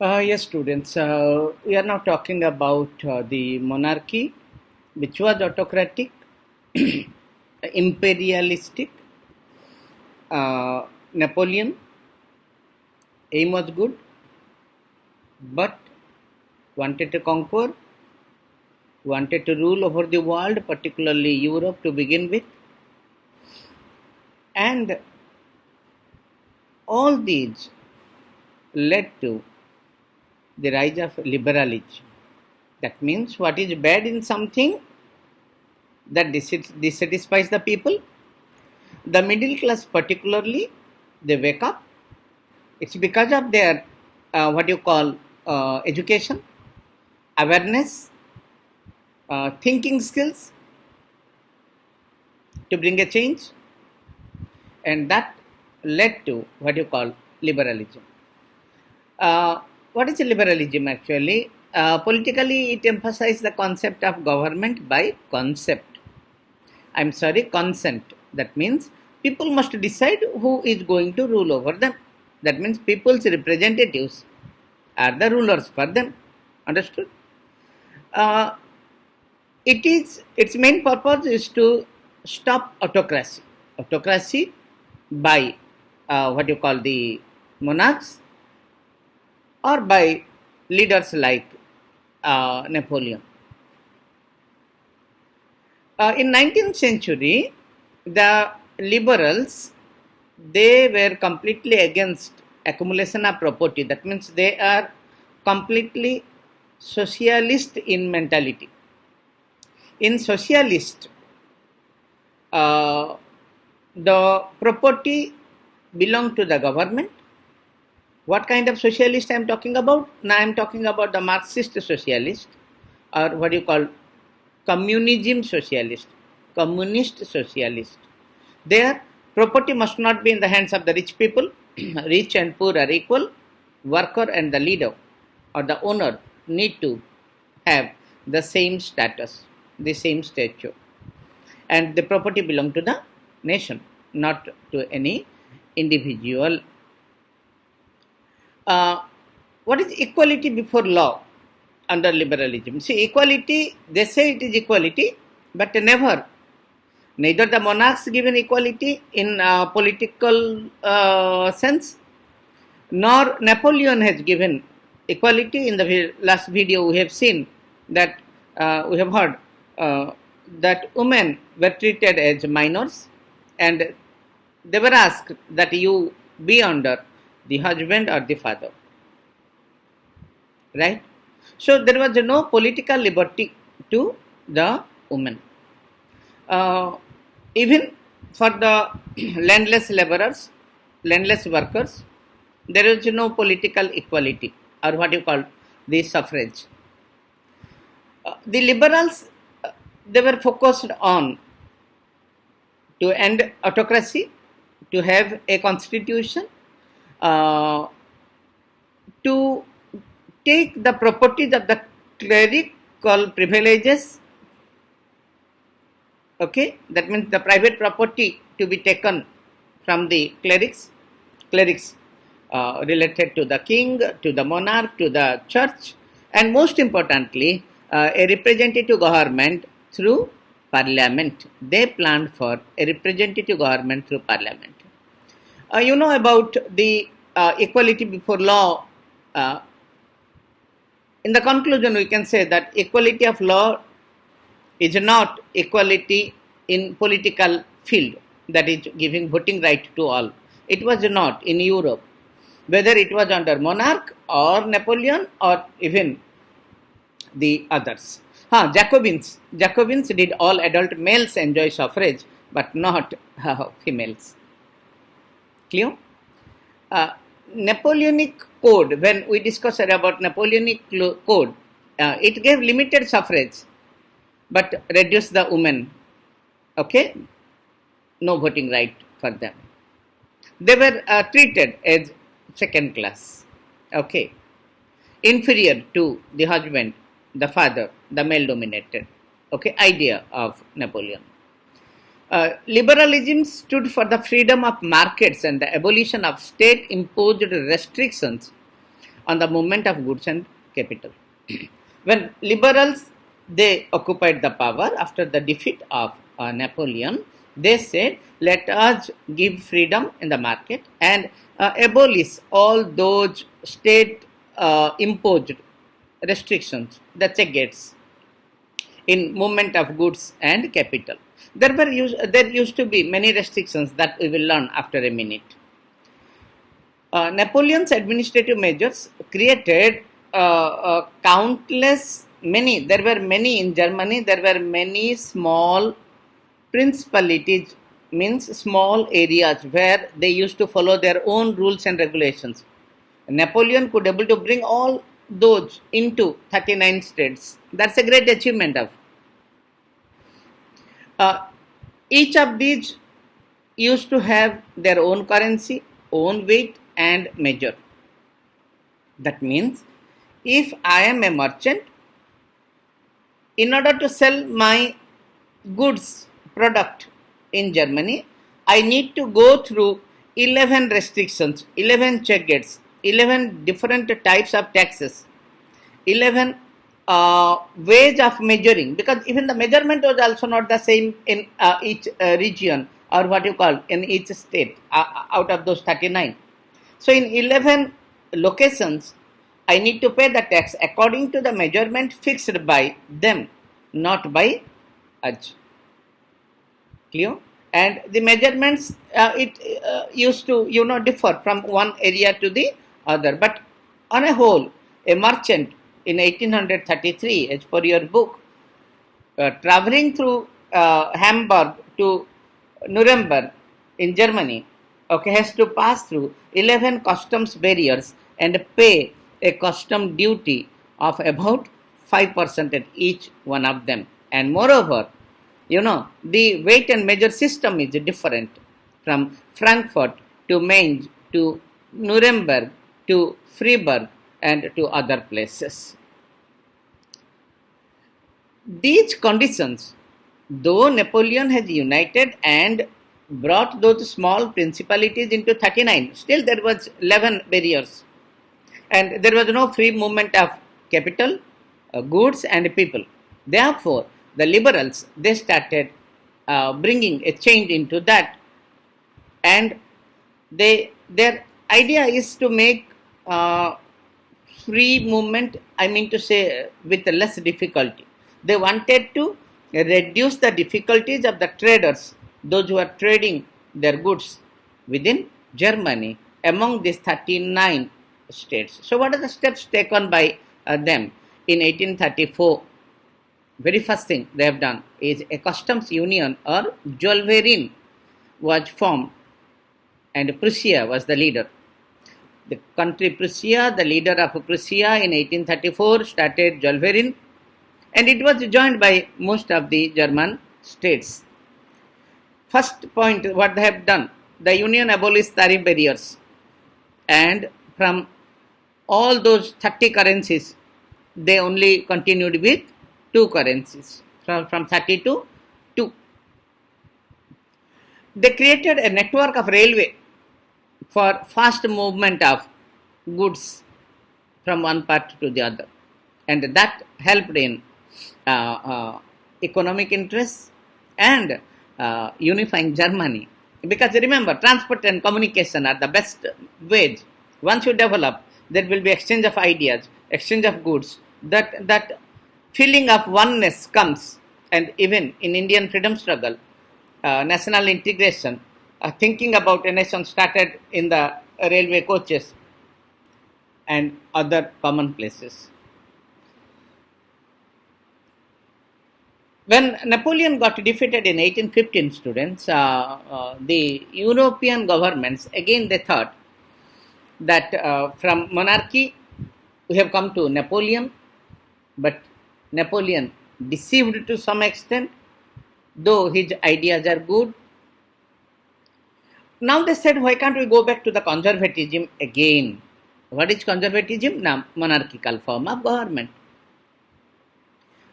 Yes, students. We are now talking about the monarchy, which was autocratic, imperialistic. Napoleon aim was good, but wanted to conquer, wanted to rule over the world, particularly Europe to begin with, and all these led to the rise of liberalism. That means what is bad in something that dissatisfies the people. The middle class, particularly, they wake up. It's because of their what you call education, awareness, thinking skills to bring a change, and that led to what you call liberalism. What is liberalism actually? Politically, it emphasizes the concept of government by consent. That means people must decide who is going to rule over them. That means people's representatives are the rulers for them. Understood? Uh, its main purpose is to stop autocracy. Autocracy by what you call the monarchs or by leaders like Napoleon. In 19th century, the liberals, they were completely against accumulation of property. That means they are completely socialist in mentality. In socialist, the property belong to the government. What kind of socialist I am talking about? Now I am talking about the Marxist socialist, or what you call communism socialist, communist socialist. Their property must not be in the hands of the rich people. Rich and poor are equal. Worker and the leader or the owner need to have the same status, the same stature. And the property belong to the nation, not to any individual. What is equality before law under liberalism? See, equality, they say it is equality, but neither the monarchs given equality in political sense, nor Napoleon has given equality. In the last video we have seen that we have heard that women were treated as minors and they were asked that you be under the husband or the father, right? So there was no political liberty to the women. Even for the landless laborers, landless workers, there is no political equality or what you call the suffrage. The liberals, they were focused on to end autocracy, to have a constitution, to take the properties of the clerical privileges. Okay, that means the private property to be taken from the clerics related to the king, to the monarch, to the church, and most importantly, a representative government through parliament. They planned for a representative government through parliament. You know about the equality before law. In the conclusion, we can say that equality of law is not equality in political field, that is giving voting right to all. It was not in Europe, whether it was under monarch or Napoleon or even the others. Jacobins did all adult males enjoy suffrage, but not females. Clear? Napoleonic Code, when we discussed about Napoleonic Code, it gave limited suffrage, but reduced the women. Okay? No voting right for them. They were treated as second class. Okay? Inferior to the husband, the father, the male dominated. Okay? Idea of Napoleon. Liberalism stood for the freedom of markets and the abolition of state-imposed restrictions on the movement of goods and capital. When liberals they occupied the power after the defeat of Napoleon, they said, "Let us give freedom in the market and abolish all those state-imposed restrictions, the checkgates in movement of goods and capital." There used to be many restrictions that we will learn after a minute. Napoleon's administrative measures created countless many. There were many in Germany. There were many small principalities, means small areas where they used to follow their own rules and regulations. Napoleon could able to bring all those into 39 states. That's a great achievement of. Each of these used to have their own currency, own weight and measure. That means if I am a merchant, in order to sell my goods product in Germany, I need to go through 11 restrictions, 11 checkgates, 11 different types of taxes, 11 ways of measuring, because even the measurement was also not the same in each region, or what you call in each state out of those 39. So in 11 locations, I need to pay the tax according to the measurement fixed by them, not by us. Clear? And the measurements used to differ from one area to the other. But on a whole, a merchant in 1833, as per your book, traveling through Hamburg to Nuremberg in Germany, has to pass through 11 customs barriers and pay a custom duty of about 5% at each one of them. And moreover, the weight and measure system is different from Frankfurt to Mainz to Nuremberg to Freiburg and to other places. These conditions, though Napoleon has united and brought those small principalities into 39, still there was 11 barriers. And there was no free movement of capital, goods and people. Therefore, the liberals, they started bringing a change into that. And their idea is to make free movement, with less difficulty. They wanted to reduce the difficulties of the traders, those who are trading their goods within Germany among these 39 states. So what are the steps taken by them? In 1834, very first thing they have done is a customs union or Zollverein was formed, and Prussia was the leader. The country Prussia, the leader of Prussia in 1834 started Zollverein, and it was joined by most of the German states. First point, what they have done, the union abolished tariff barriers, and from all those 30 currencies, they only continued with 2 currencies, from 30 to 2. They created a network of railway for fast movement of goods from one part to the other, and that helped in economic interests and unifying Germany. Because remember, transport and communication are the best ways. Once you develop, there will be exchange of ideas, exchange of goods. That feeling of oneness comes, and even in Indian freedom struggle, national integration, thinking about a nation started in the railway coaches and other common places. When Napoleon got defeated in 1815, students, the European governments, again they thought that from monarchy we have come to Napoleon, but Napoleon deceived to some extent, though his ideas are good. Now they said, why can't we go back to the conservatism again? What is conservatism? Now, monarchical form of government.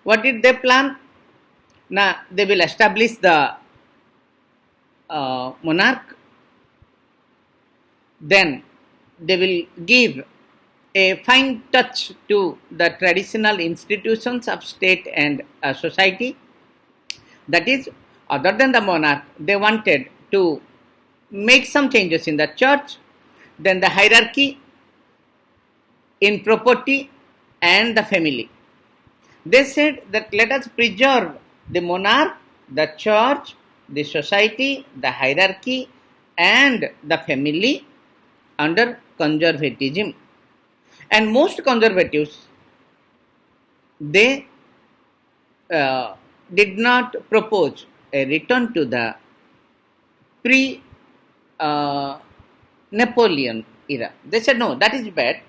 What did they plan? Now, they will establish the monarch, then they will give a fine touch to the traditional institutions of state and society. That is, other than the monarch, they wanted to make some changes in the church, then the hierarchy in property and the family. They said that let us preserve the monarch, the church, the society, the hierarchy, and the family under conservatism. And most conservatives, they did not propose a return to the pre Napoleon era. They said, no, that is bad.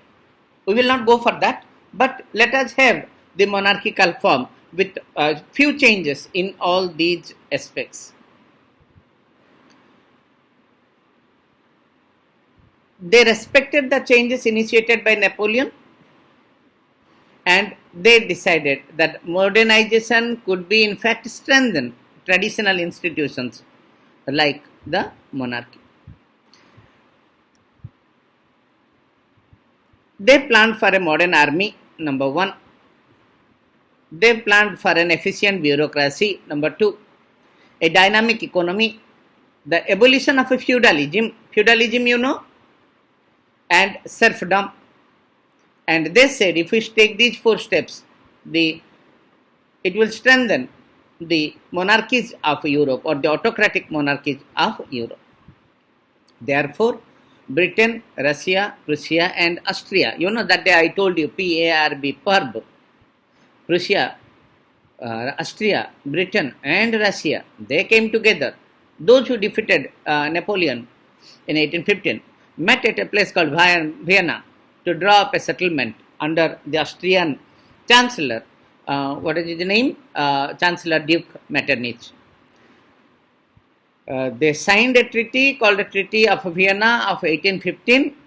We will not go for that. But let us have the monarchical form with few changes in all these aspects. They respected the changes initiated by Napoleon, and they decided that modernization could be in fact strengthen traditional institutions like the monarchy. They planned for a modern army, number one. They planned for an efficient bureaucracy, number two. A dynamic economy, the abolition of a feudalism, you know, and serfdom. And they said if we take these four steps, it will strengthen the monarchies of Europe or the autocratic monarchies of Europe. Therefore, Britain, Russia, Prussia, and Austria. You know that day I told you PARB, PERB. Prussia, Austria, Britain, and Russia. They came together. Those who defeated Napoleon in 1815 met at a place called Vienna to draw up a settlement under the Austrian Chancellor. What is his name? Chancellor Duke Metternich. They signed a treaty called the Treaty of Vienna of 1815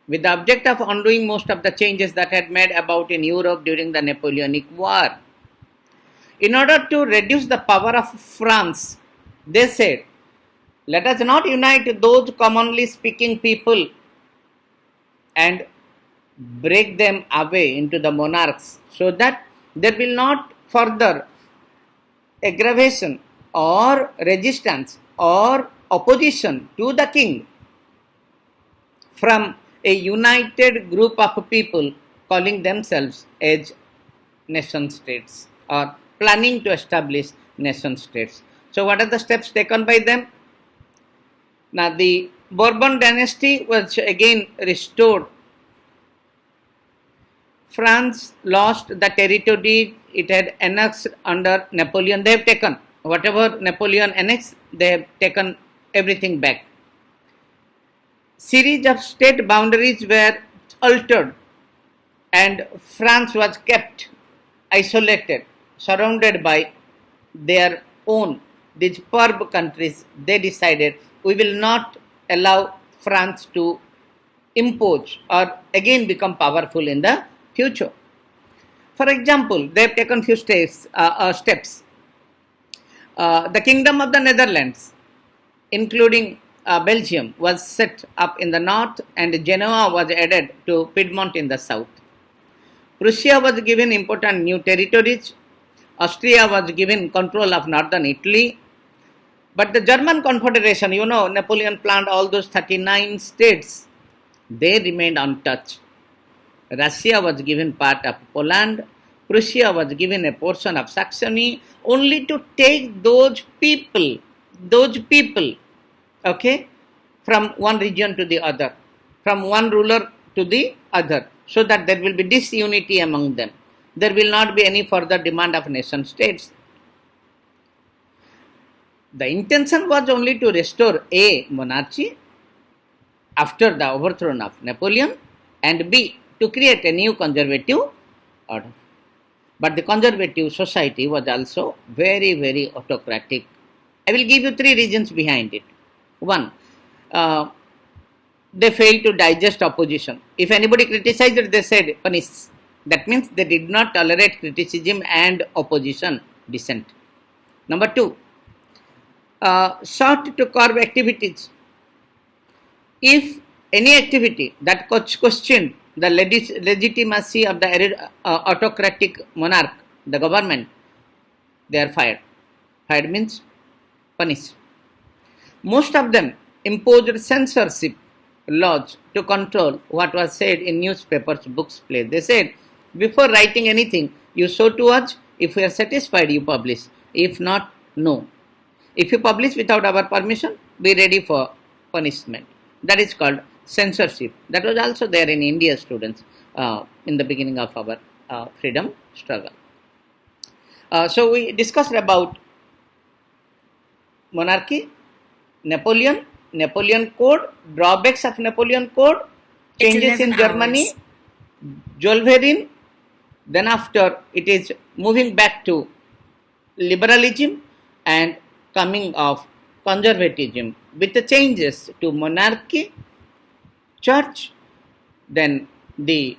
with the object of undoing most of the changes that had made about in Europe during the Napoleonic War. In order to reduce the power of France, they said, let us not unite those commonly speaking people and break them away into the monarchs so that there will not further aggravation or resistance or opposition to the king from a united group of people calling themselves as nation states or planning to establish nation states. So what are the steps taken by them? Now the Bourbon dynasty was again restored. France lost the territory it had annexed under Napoleon. They have taken whatever Napoleon annexed, they have taken everything back. Series of state boundaries were altered and France was kept isolated, surrounded by their own, these PERB countries. They decided we will not allow France to impose or again become powerful in the future. For example, they have taken few steps. The Kingdom of the Netherlands, including Belgium, was set up in the north and Genoa was added to Piedmont in the south. Prussia was given important new territories. Austria was given control of northern Italy. But the German Confederation, you know, Napoleon planned all those 39 states. They remained untouched. Russia was given part of Poland. Prussia was given a portion of Saxony, only to take those people, okay, from one region to the other, from one ruler to the other, so that there will be disunity among them. There will not be any further demand of nation states. The intention was only to restore A, monarchy after the overthrow of Napoleon, and B, to create a new conservative order. But the conservative society was also very, very autocratic. I will give you three reasons behind it. One, they failed to digest opposition. If anybody criticized, they said punish. That means they did not tolerate criticism and opposition, dissent. Number two, sought to curb activities. If any activity that questioned the legitimacy of the autocratic monarch, the government, they are fired. Fired means punished. Most of them imposed censorship laws to control what was said in newspapers, books, plays. They said, before writing anything, you show to us. If we are satisfied, you publish. If not, no. If you publish without our permission, be ready for punishment. That is called censorship. That was also there in India, students, in the beginning of our freedom struggle. So we discussed about monarchy, Napoleon Code, drawbacks of Napoleon Code, changes in Germany, Wolverine. Then after it is moving back to liberalism and coming of conservatism with the changes to monarchy, church, then the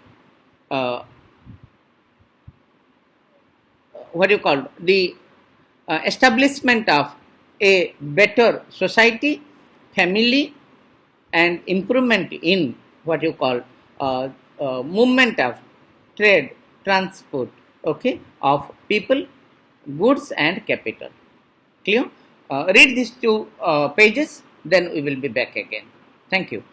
the establishment of a better society, family, and improvement in what you call movement of trade, transport, okay, of people, goods, and capital. Clear? Read these two pages, then we will be back again. Thank you.